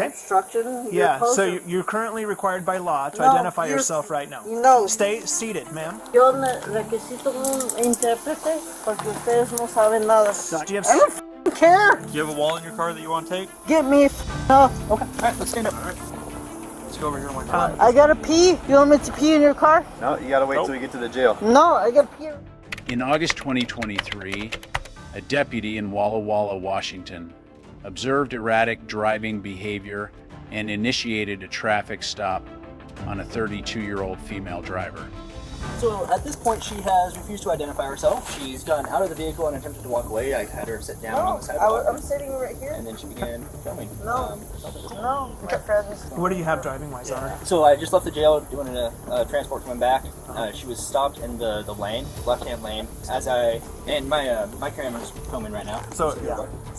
obstruction. Yeah, so you're currently required by law to identify yourself right now. No. Stay seated, ma'am. Yo necesito un intérprete porque ustedes no saben nada. Do you have... I don't care. Do you have a wallet in your car that you want to take? Get me up. Okay. All right, let's stand up. All right. Let's go over here in my car. I gotta pee. You want me to pee in your car? No, you gotta wait till we get to the jail. No, I gotta pee. In August 2023, a deputy in Walla Walla, Washington, observed erratic driving behavior and initiated a traffic stop on a 32-year-old female driver. So at this point, she has refused to identify herself. She's gotten out of the vehicle and attempted to walk away. I had her sit down on the sidewalk. I'm sitting right here. And then she began filming. No, my friends. What do you have driving-wise on her? So I just left the jail doing a transport coming back. She was stopped in the lane, left-hand lane, and my camera's filming right now. So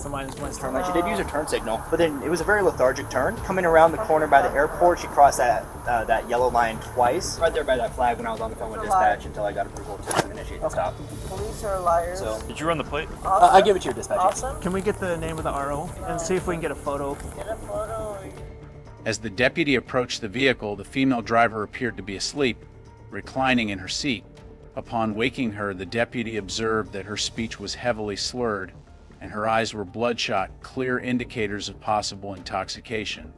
mine's turn lane. She did use her turn signal, but then it was a very lethargic turn. Coming around the corner by the airport, she crossed that yellow line twice, right there by that flag when I was on the phone with dispatch until I got approval to initiate the stop. Police are liars. So, Did you run the plate? I give it to your dispatch. Awesome. Can we get the name of the RO and see if we can get a photo? Get a photo. As the deputy approached the vehicle, the female driver appeared to be asleep, reclining in her seat. Upon waking her, the deputy observed that her speech was heavily slurred and her eyes were bloodshot, clear indicators of possible intoxication.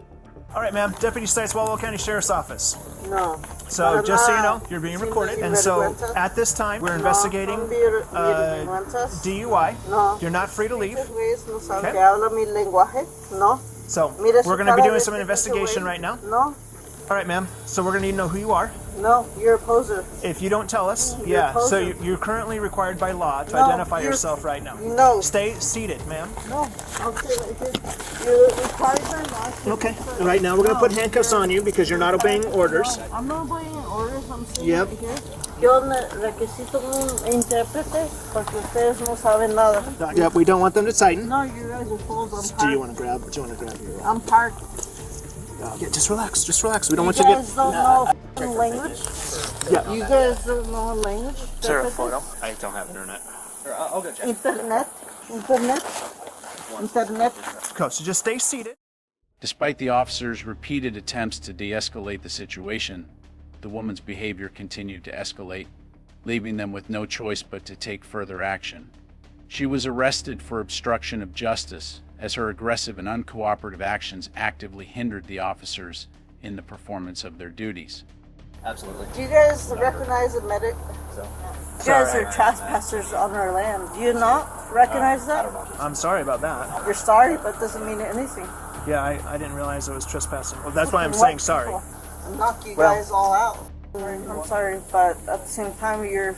All right, ma'am. Deputy Stites, Walla Walla County Sheriff's Office. No. So just so you know, you're being recorded. And so at this time, we're investigating DUI. No. You're not free to leave. Okay. No. So we're going to be doing some investigation right now. No. All right, ma'am. So we're going to need to know who you are. No, you're a poser. If you don't tell us, You're a so poser. you're currently required by law to No, identify you're- yourself right now. No. Stay seated, ma'am. No. I'll stay right here. You're required by law. Okay. Right now we're going to put handcuffs on you because you're not obeying orders. No, I'm not obeying orders. I'm sitting Yep. right here. Yo necesito un intérprete porque ustedes no saben nada. Yep. We don't want them to tighten. No, you guys are fools. I'm Do parked. you want to grab your? I'm parked. Yeah, just relax. Just relax. We don't want You you to guys get. don't know language? Yeah. You guys don't know language? Is there a photo? I don't have internet. I'll go check. Internet. Go. So just stay seated. Despite the officers' repeated attempts to de-escalate the situation, the woman's behavior continued to escalate, leaving them with no choice but to take further action. She was arrested for obstruction of justice, as her aggressive and uncooperative actions actively hindered the officers in the performance of their duties. Absolutely. Do you guys recognize the medic? So, You guys are trespassers on our land. Do you not recognize that? I'm sorry about that. You're sorry, but it doesn't mean anything. Yeah, I didn't realize it was trespassing. Well, that's why I'm saying sorry. I'll knock you guys all out. I'm sorry, but at the same time, you're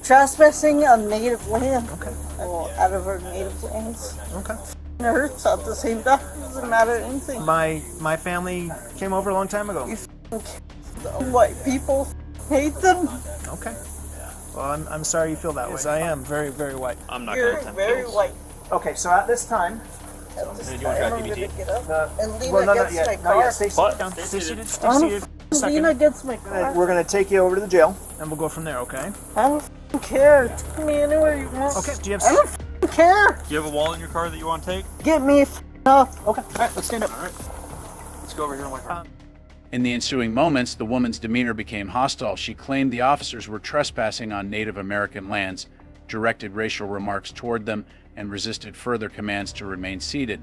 trespassing on native land. Okay. Well, out of our native lands. Okay. It hurts at the same time. It doesn't matter anything. My family came over a long time ago. White people hate them. Okay. Well, I'm sorry you feel that way. I am very, very white. I'm not You're going to attempt very kills. white. Okay, so at this time, Do you want to try I'm gonna DBT? get up and lean not against yet. my Not car. yet. Stay What? down. Stay seated. Stay I'm seated. lean against my car. We're gonna take you over to the jail, and we'll go from there. Okay. I don't care. Take me anywhere you want. Okay. Do you have? I don't care. Do you have a wallet in your car that you want to take? Get me up. okay. All right, let's stand up. All right. Let's go over here in my car. In the ensuing moments, the woman's demeanor became hostile. She claimed the officers were trespassing on Native American lands, directed racial remarks toward them, and resisted further commands to remain seated.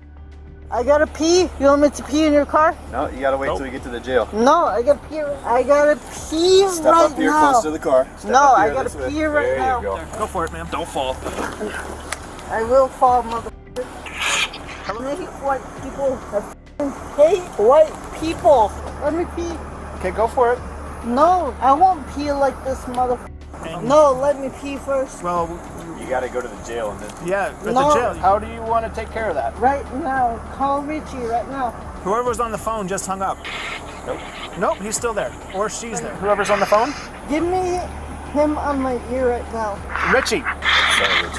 I gotta pee. You want me to pee in your car? No, you gotta wait till we get to the jail. No, I gotta pee. I gotta pee Step right up here now. close to the car. Step No, up I here gotta this way. pee right There now. you go. Go for it, ma'am. Don't fall. I will fall, motherfucker. I hate white people. I hate white people. Let me pee. Okay, go for it. No, I won't pee like this, motherfucker. No, let me pee first. Well, You gotta go to the jail and then. yeah, at No. the jail. How do you want to take care of that? Right now. Call Richie right now. Whoever was on the phone just hung up. Nope. Nope, he's still there, or she's there. Whoever's on the phone. Give me him on my ear right now. Richie. Sorry,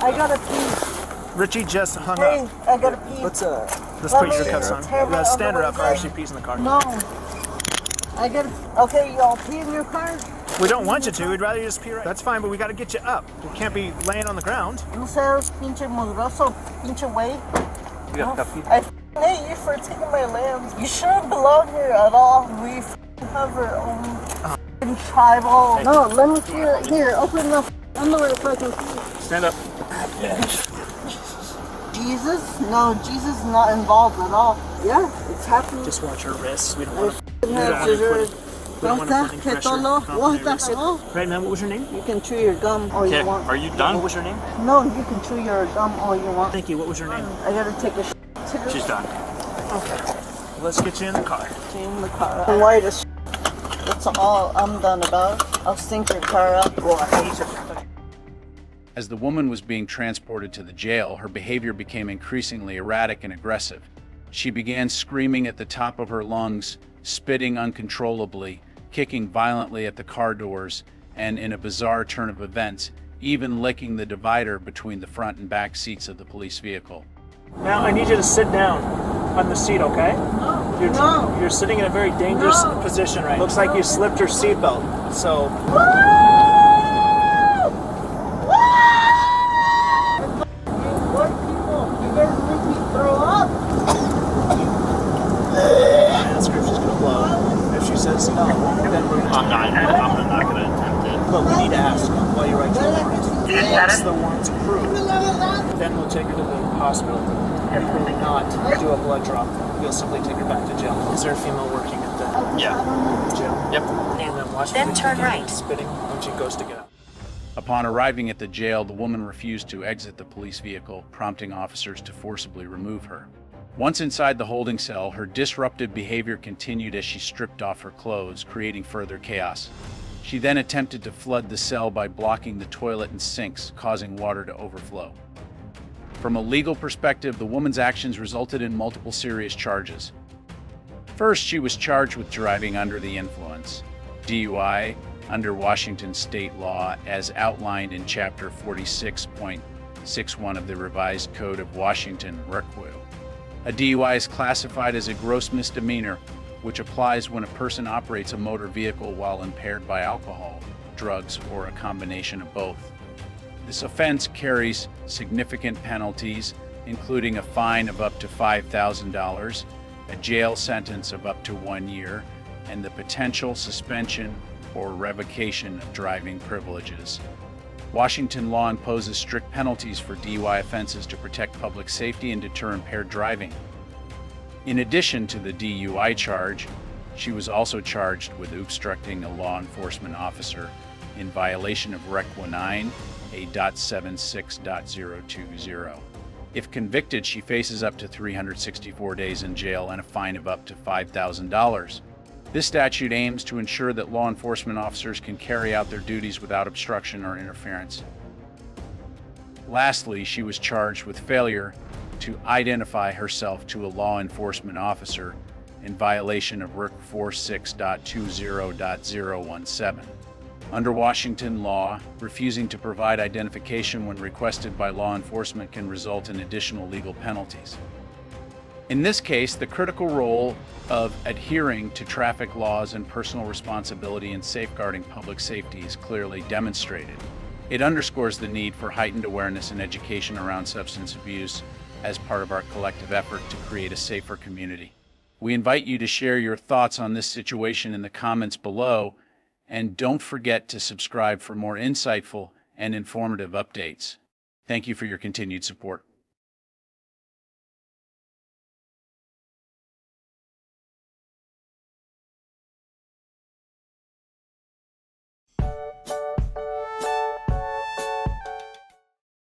I gotta pee. Richie just hung Hey, up. I gotta pee. Let's Let put me your cuffs on. tear my Stand her up underwear or she pees in the car. No. I gotta. Okay, y'all pee in your car? We don't want you to. We'd rather you just pee right. That's fine, but we got to get you up. We can't be laying on the ground. No seas pinche mugroso, pinche güey. You got cuffed. I hate you for taking my lambs. You shouldn't belong here at all. We have our own tribal. No, let me see it. Here, open the underwear so I can see. Stand up. Jesus? No, Jesus is not involved at all. Yeah, it's happening. Just watch her wrists. We don't want to. Right now, what was your name? You can chew your gum all you want. Are you done? What was your name? No, you can chew your gum all you want. Thank you. What was your name? I gotta take a too. She's done. Okay. Let's get you in the car. In the car. I'm white as That's all I'm done about. I'll stink your car up. Well, I hate your. As the woman was being transported to the jail, her behavior became increasingly erratic and aggressive. She began screaming at the top of her lungs, spitting uncontrollably, kicking violently at the car doors, and in a bizarre turn of events, even licking the divider between the front and back seats of the police vehicle. Now I need you to sit down on the seat, okay? You're sitting in a very dangerous position right now. Looks like you slipped your seatbelt. So. I'm not going to attempt it. But we need to ask while you're right here. Once the warrant's approved, then we'll take her to the hospital. And we will not do a blood draw. We'll simply take her back to jail. Is there a female working at the jail? Yep. And then watch then turn right. Spitting when she goes to get out. Upon arriving at the jail, the woman refused to exit the police vehicle, prompting officers to forcibly remove her. Once inside the holding cell, her disruptive behavior continued as she stripped off her clothes, creating further chaos. She then attempted to flood the cell by blocking the toilet and sinks, causing water to overflow. From a legal perspective, the woman's actions resulted in multiple serious charges. First, she was charged with driving under the influence, DUI, under Washington state law as outlined in Chapter 46.61 of the Revised Code of Washington, RCW. A DUI is classified as a gross misdemeanor, which applies when a person operates a motor vehicle while impaired by alcohol, drugs, or a combination of both. This offense carries significant penalties, including a fine of up to $5,000, a jail sentence of up to 1 year, and the potential suspension or revocation of driving privileges. Washington law imposes strict penalties for DUI offenses to protect public safety and deter impaired driving. In addition to the DUI charge, she was also charged with obstructing a law enforcement officer in violation of RCW 9, A.76.020. If convicted, she faces up to 364 days in jail and a fine of up to $5,000. This statute aims to ensure that law enforcement officers can carry out their duties without obstruction or interference. Lastly, she was charged with failure to identify herself to a law enforcement officer in violation of RCW 46.20.017. Under Washington law, refusing to provide identification when requested by law enforcement can result in additional legal penalties. In this case, the critical role of adhering to traffic laws and personal responsibility in safeguarding public safety is clearly demonstrated. It underscores the need for heightened awareness and education around substance abuse as part of our collective effort to create a safer community. We invite you to share your thoughts on this situation in the comments below, and don't forget to subscribe for more insightful and informative updates. Thank you for your continued support.